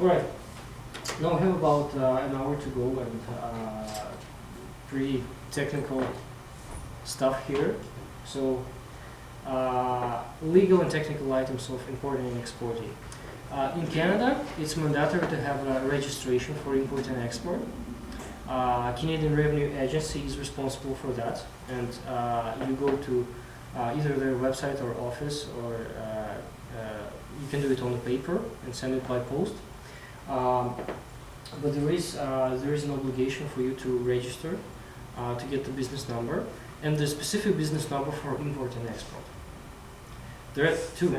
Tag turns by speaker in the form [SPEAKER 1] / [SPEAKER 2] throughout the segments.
[SPEAKER 1] Alright, now we have about an hour to go and pretty technical stuff here. So, legal and technical items of importing and exporting. In Canada, it's mandatory to have a registration for import and export. Canadian Revenue Agency is responsible for that, and you go to either their website or office, or you can do it on the paper and send it by post. But there is an obligation for you to register to get the business number, and the specific business number for import and export. There are two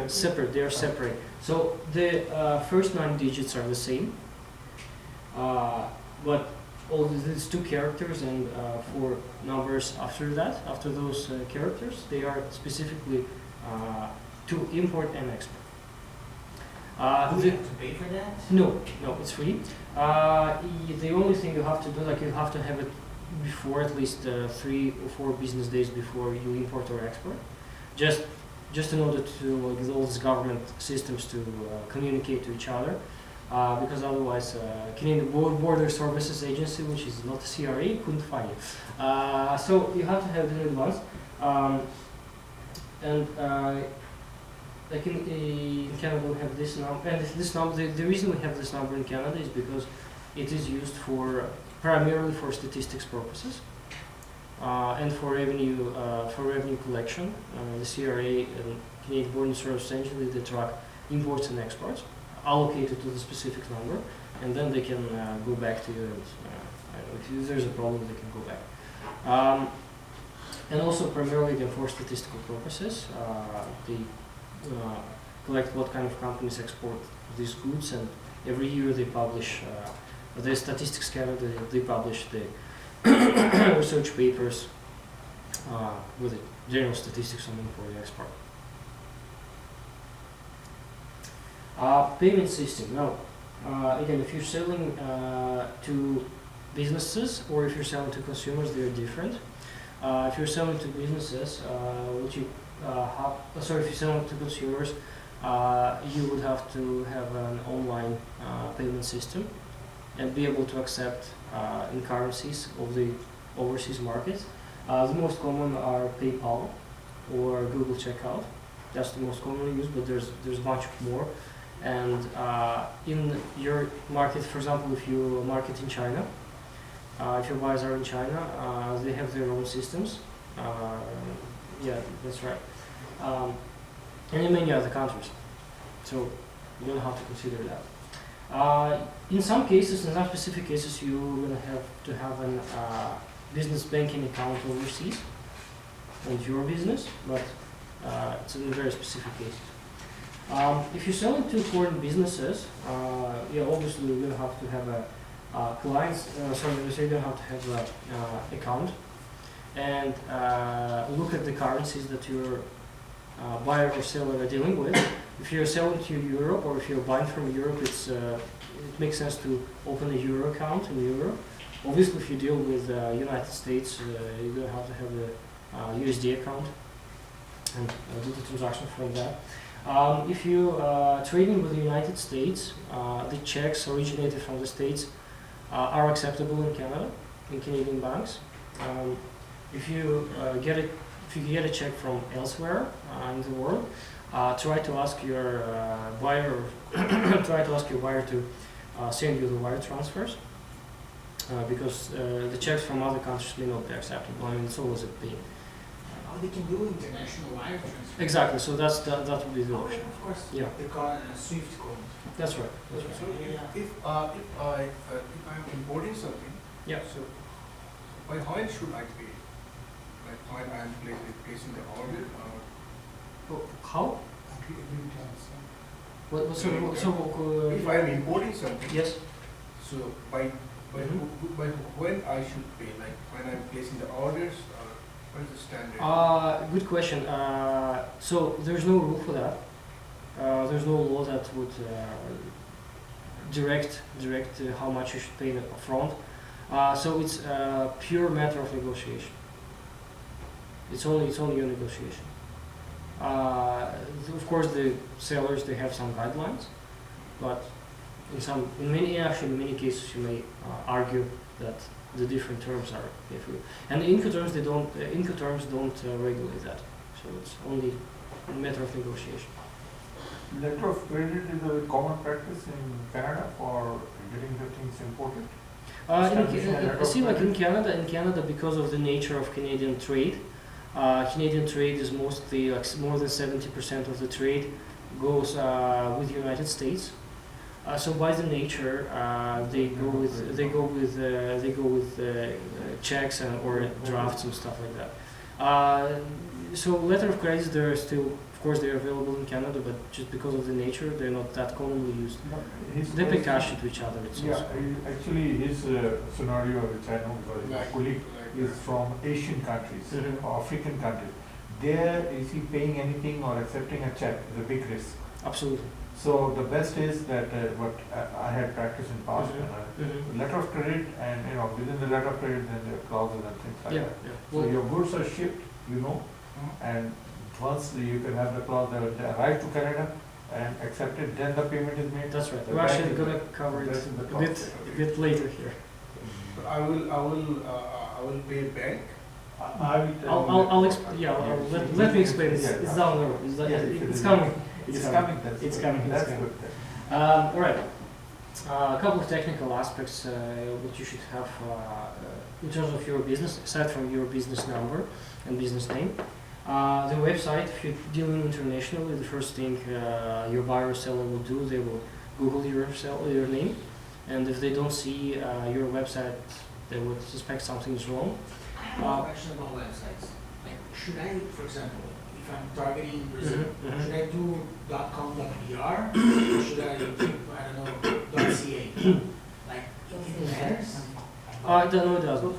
[SPEAKER 1] separate. They are separate. So the first 9 digits are the same, but all these 2 characters and 4 numbers after that, after those characters, they are specifically to import and export.
[SPEAKER 2] Do you have to pay for that?
[SPEAKER 1] No, it's free. The only thing you have to do, like you have to have it before at least 3 or 4 business days before you import or export, just in order to get all these government systems to communicate to each other, because otherwise Canadian Border Services Agency, which is not a CRA, couldn't find it. So you have to have it in advance, and like in Canada we have this number, and this number, the reason we have this number in Canada is because it is used for primarily for statistics purposes and for revenue collection. The CRA and Canadian Border Services Agency, they track imports and exports allocated to the specific number, and then they can go back to you, and if there's a problem they can go back. And also primarily again for statistical purposes, they collect what kind of companies export these goods, and every year they publish the Statistics Canada, they publish the research papers with the general statistics on import and export. Payment system. Now, again, if you're selling to businesses or if you're selling to consumers, they're different. If you're selling to businesses, if you're selling to consumers, you would have to have an online payment system and be able to accept in currencies of the overseas markets. The most common are PayPal or Google Checkout. That's the most commonly used, but there's a bunch more. And in your market, for example, if you market in China, if your buyers are in China, they have their own systems. Yeah, that's right. And in many other countries. So you don't have to consider that. In some cases, in some specific cases, you're going to have to have an business banking account overseas and your business, but it's in very specific cases. If you're selling to foreign businesses, yeah, obviously you're going to have to have a clients. Sorry, you're going to have to have an account and look at the currencies that your buyer or seller are dealing with. If you're selling to Europe or if you're buying from Europe, it makes sense to open a Euro account in Europe. Obviously, if you deal with United States, you're going to have a USD account and do the transaction from that. If you trading with the United States, the checks originated from the States are acceptable in Canada, in Canadian banks. If you get a check from elsewhere in the world, try to ask your buyer to send you the wire transfers, because the checks from other countries may not be acceptable. I mean, it's always a pain.
[SPEAKER 2] They can do international wire transfer.
[SPEAKER 1] Exactly. So that would be the option.
[SPEAKER 2] Of course.
[SPEAKER 1] Yeah.
[SPEAKER 2] They call it a SWIFT code.
[SPEAKER 1] That's right. That's right.
[SPEAKER 3] So if I'm importing something,
[SPEAKER 1] Yeah.
[SPEAKER 3] so by when should I pay? Like when I'm placing the order, or
[SPEAKER 1] How?
[SPEAKER 3] if I am importing something,
[SPEAKER 1] Yes.
[SPEAKER 3] so by when I should pay? Like when I'm placing the orders, or what is the standard?
[SPEAKER 1] Good question. So there's no rule for that. There's no law that would direct how much you should pay up front. So it's a pure matter of negotiation. It's only your negotiation. Of course, the sellers, they have some guidelines, but in many cases, you may argue that the different terms are different. And the Incoterms don't regulate that, so it's only a matter of negotiation.
[SPEAKER 4] Letter of credit is a common practice in Canada for getting the things imported.
[SPEAKER 1] Like in Canada, because of the nature of Canadian trade, Canadian trade is mostly like more than 70% of the trade goes with the United States. So by the nature, they go with checks or drafts and stuff like that. So letter of credits, they're still, of course, they're available in Canada, but just because of the nature, they're not that commonly used. They pay cash to each other.
[SPEAKER 4] Actually, his scenario, which I know because my colleague is from Asian countries, or African countries. There, is he paying anything or accepting a check is a big risk.
[SPEAKER 1] Absolutely.
[SPEAKER 4] So the best is that what I had practiced in past, letter of credit, and within the letter of credit, then there are clauses and things like that. So your goods are shipped, and once you can have the clause that they arrive to Canada and accept it, then the payment is made.
[SPEAKER 1] That's right. We're actually going to cover it a bit later here.
[SPEAKER 3] But I will pay bank.
[SPEAKER 1] Let me explain. It's down the road. It's coming.
[SPEAKER 4] It's coming.
[SPEAKER 1] It's coming.
[SPEAKER 4] That's good.
[SPEAKER 1] All right. A couple of technical aspects what you should have in terms of your business, aside from your business number and business name. The website, if you're dealing internationally, the first thing your buyer or seller will do, they will Google your name, and if they don't see your website, they would suspect something is wrong.
[SPEAKER 2] I have a question about websites. Like, should I, for example, if I'm targeting Brazil, should I do .com.br or should I keep, I don't know, .ca? Like, it matters?
[SPEAKER 1] No, it doesn't.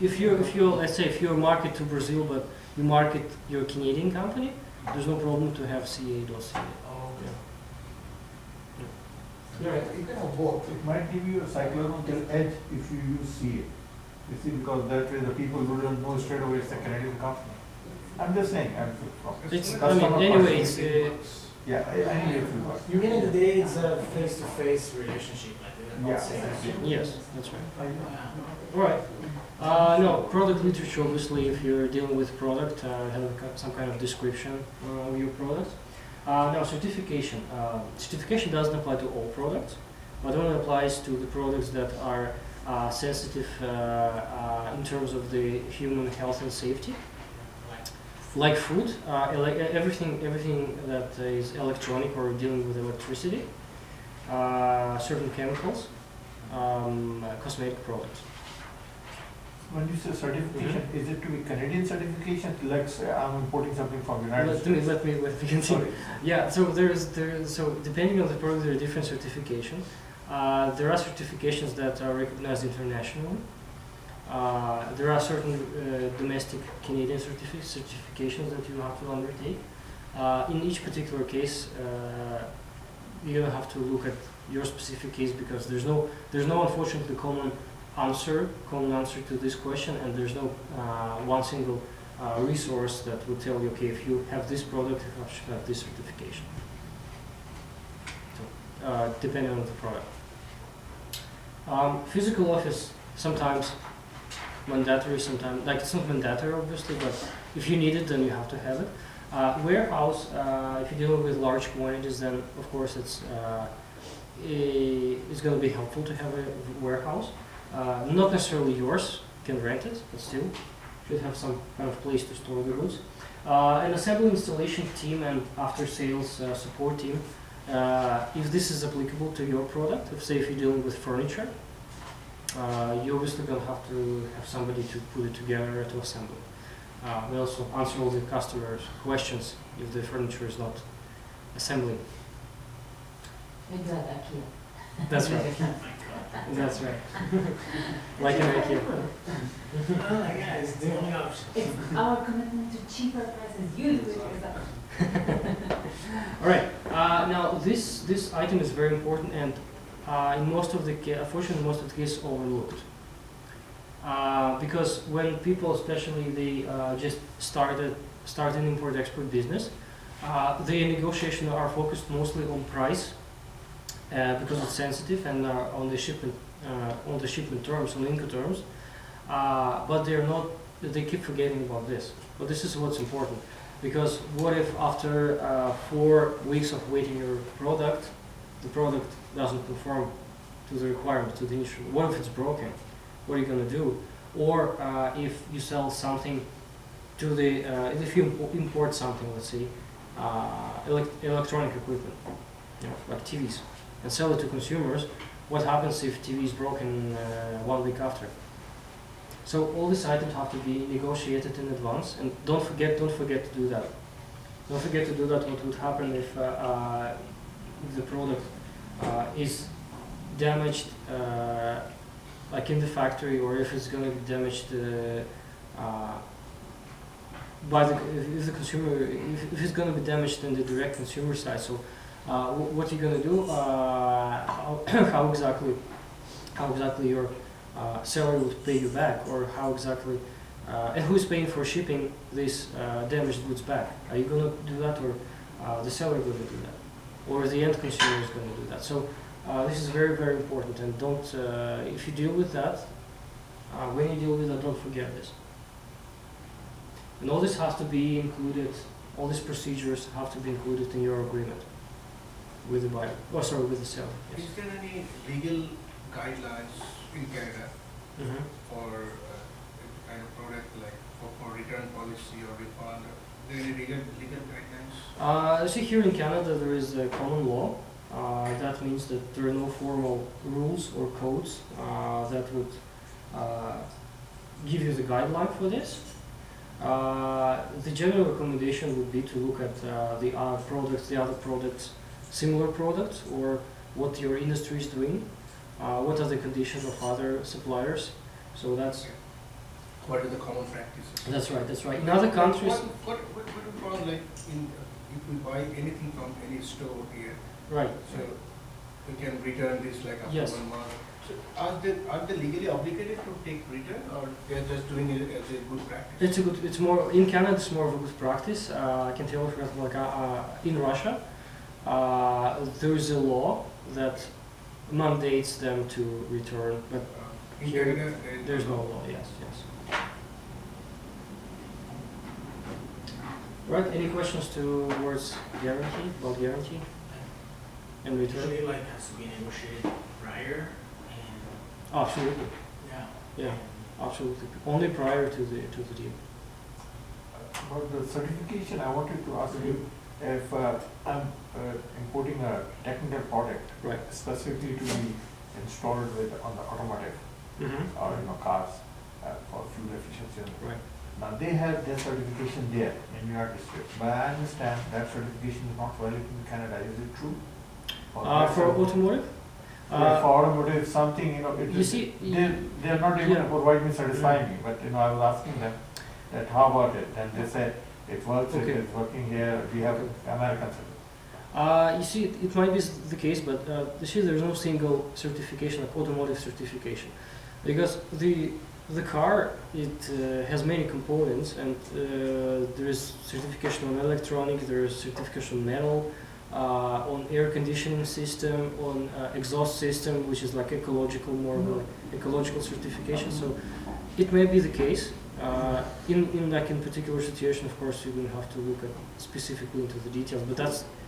[SPEAKER 1] If you let's say if you market to Brazil but you market your Canadian company, there's no problem to have ca.ca.
[SPEAKER 2] Oh, okay.
[SPEAKER 4] You can have both. It might give you a psychological edge if you use CA. You see, because that way the people who don't know straight away it's a Canadian company. I'm just saying.
[SPEAKER 1] Anyway, it's
[SPEAKER 4] anyway,
[SPEAKER 2] You mean at the day it's a face-to-face relationship, like
[SPEAKER 1] Yes, that's right. All right. No, product literature, obviously, if you're dealing with product, have some kind of description of your product. Now, certification. Certification doesn't apply to all products, but only applies to the products that are sensitive in terms of the human health and safety. Like food, everything that is electronic or dealing with electricity, certain chemicals, cosmetic products.
[SPEAKER 4] When you say certification, is it to be Canadian certification? Like say I'm importing something from United States.
[SPEAKER 1] Let me continue. Yeah, so so depending on the product, there are different certifications. There are certifications that are recognized internationally. There are certain domestic Canadian certifications that you have to undertake. In each particular case, you're gonna have to look at your specific case because there's no unfortunately common answer to this question, and there's no one single resource that will tell you, okay, if you have this product, you should have this certification. So, depending on the product. Physical office, sometimes mandatory, sometimes, like it's not mandatory obviously, but if you need it, then you have to have it. Warehouse, if you're dealing with large quantities, then of course it's going to be helpful to have a warehouse. Not necessarily yours, you can rent it, but still should have some kind of place to store the goods. An assembly installation team and after sales support team, if this is applicable to your product, if you're dealing with furniture, you're obviously going to have somebody to put it together to assemble. We also answer all the customers' questions if the furniture is not assembling.
[SPEAKER 5] Exactly.
[SPEAKER 1] That's right. That's right. Like an IKEA.
[SPEAKER 2] Oh my God, it's the only option.
[SPEAKER 5] It's our commitment to cheaper prices. You do it yourself.
[SPEAKER 1] All right. Now this item is very important and in most of the unfortunately most of the cases overlooked. Because when people, especially they just start an import-export business, the negotiations are focused mostly on price because it's sensitive and on the shipment terms, on Incoterms, but they're not. They keep forgetting about this. But this is what's important, because what if after 4 weeks of waiting your product, the product doesn't conform to the requirement, to the instrument? What if it's broken? What are you gonna do? Or if you sell something to the, if you import something, let's say, electronic equipment, like TVs, and sell it to consumers, what happens if TV is broken 1 week after? So all these items have to be negotiated in advance, and don't forget to do that. Don't forget to do that. What would happen if the product is damaged, like in the factory, or if it's going to be damaged by if the consumer, if it's going to be damaged in the direct consumer side. So what you're going to do? How exactly your seller would pay you back, or how exactly, and who's paying for shipping these damaged goods back? Are you going to do that, or the seller going to do that, or the end consumer is going to do that? So this is very, very important, and don't, if you deal with that, when you deal with that, don't forget this. And all this has to be included, all these procedures have to be included in your agreement with the buyer, with the seller. Yes.
[SPEAKER 3] Is there any legal guidelines in Canada for kind of product, like for return policy or refund? Are there any legal guidelines?
[SPEAKER 1] See, here in Canada there is a common law. That means that there are no formal rules or codes that would give you the guideline for this. The general recommendation would be to look at the other products, similar products, or what your industry is doing. What are the conditions of other suppliers? So that's.
[SPEAKER 3] What are the common practices?
[SPEAKER 1] That's right. That's right. In other countries.
[SPEAKER 3] What about like if we buy anything from any store here?
[SPEAKER 1] Right.
[SPEAKER 3] So we can return this like after
[SPEAKER 1] Yes.
[SPEAKER 3] 1 month. So are they legally obligated to take return, or they're just doing it as a good practice?
[SPEAKER 1] It's more in Canada. It's more of a good practice. I can tell you, for example, like in Russia, there is a law that mandates them to return, but
[SPEAKER 3] In
[SPEAKER 1] here
[SPEAKER 3] Canada,
[SPEAKER 1] there's no law. Yes. Right. Any questions towards guarantee, about guarantee and return?
[SPEAKER 2] Usually, like, has to be negotiated prior, and
[SPEAKER 1] Absolutely. Yeah. Absolutely. Only prior to the deal.
[SPEAKER 4] About the certification, I wanted to ask you, if I'm importing a technical product,
[SPEAKER 1] Right.
[SPEAKER 4] specifically to be installed on the automotive or cars for fuel efficiency.
[SPEAKER 1] Right.
[SPEAKER 4] Now they have their certification there in United States, but I understand that certification is not valid in Canada. Is it true?
[SPEAKER 1] For automotive?
[SPEAKER 4] Yeah, for automotive, something,
[SPEAKER 1] You see,
[SPEAKER 4] they're not able
[SPEAKER 1] yeah.
[SPEAKER 4] to provide me, satisfy me, but I was asking them that how about it, and they said it works,
[SPEAKER 1] Okay.
[SPEAKER 4] it's working here, we have American
[SPEAKER 1] You see, it might be the case, but you see, there's no single certification, like automotive certification, because the car, it has many components, and there is certification on electronic, there is certification on metal, on air conditioning system, on exhaust system, which is like ecological, more of an ecological certification. So it may be the case. In particular situation, of course, you're going to have to look at specifically into the details, but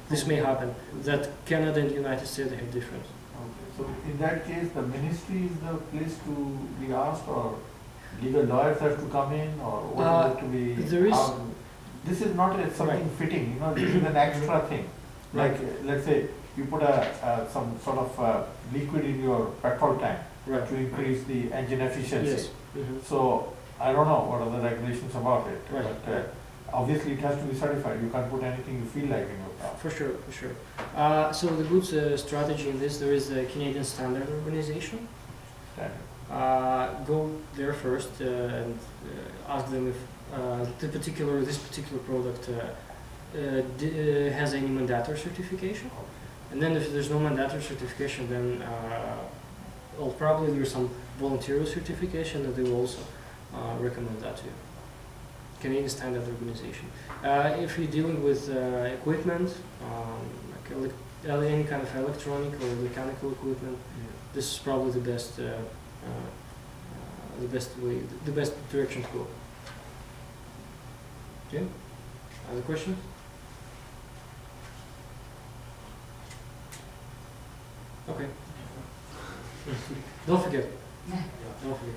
[SPEAKER 1] this may happen, that Canada and the United States, they have different.
[SPEAKER 4] Okay. So in that case, the ministry is the place to be asked, or legal lawyers have to come in, or what is it to be?
[SPEAKER 1] There is.
[SPEAKER 4] This is not something
[SPEAKER 1] Right.
[SPEAKER 4] fitting, this is an extra thing. Like, let's say, you put some sort of liquid in your petrol tank
[SPEAKER 1] Right.
[SPEAKER 4] to increase the engine efficiency.
[SPEAKER 1] Yes.
[SPEAKER 4] So, I don't know what are the regulations about it,
[SPEAKER 1] Right.
[SPEAKER 4] but obviously it has to be certified. You can't put anything you feel like in your car.
[SPEAKER 1] For sure. So the good strategy in this, there is a Canadian Standard Organization.
[SPEAKER 4] Standard.
[SPEAKER 1] Go there first and ask them if this particular product has any mandatory certification. And then if there's no mandatory certification, then probably there's some voluntary certification that they will also recommend that to you. Canadian Standard Organization. If you're dealing with equipment, like any kind of electronic or mechanical equipment, this is probably the best way, the best direction to go. Okay. Other questions? Okay. Don't forget.
[SPEAKER 5] Yeah.
[SPEAKER 1] Don't forget.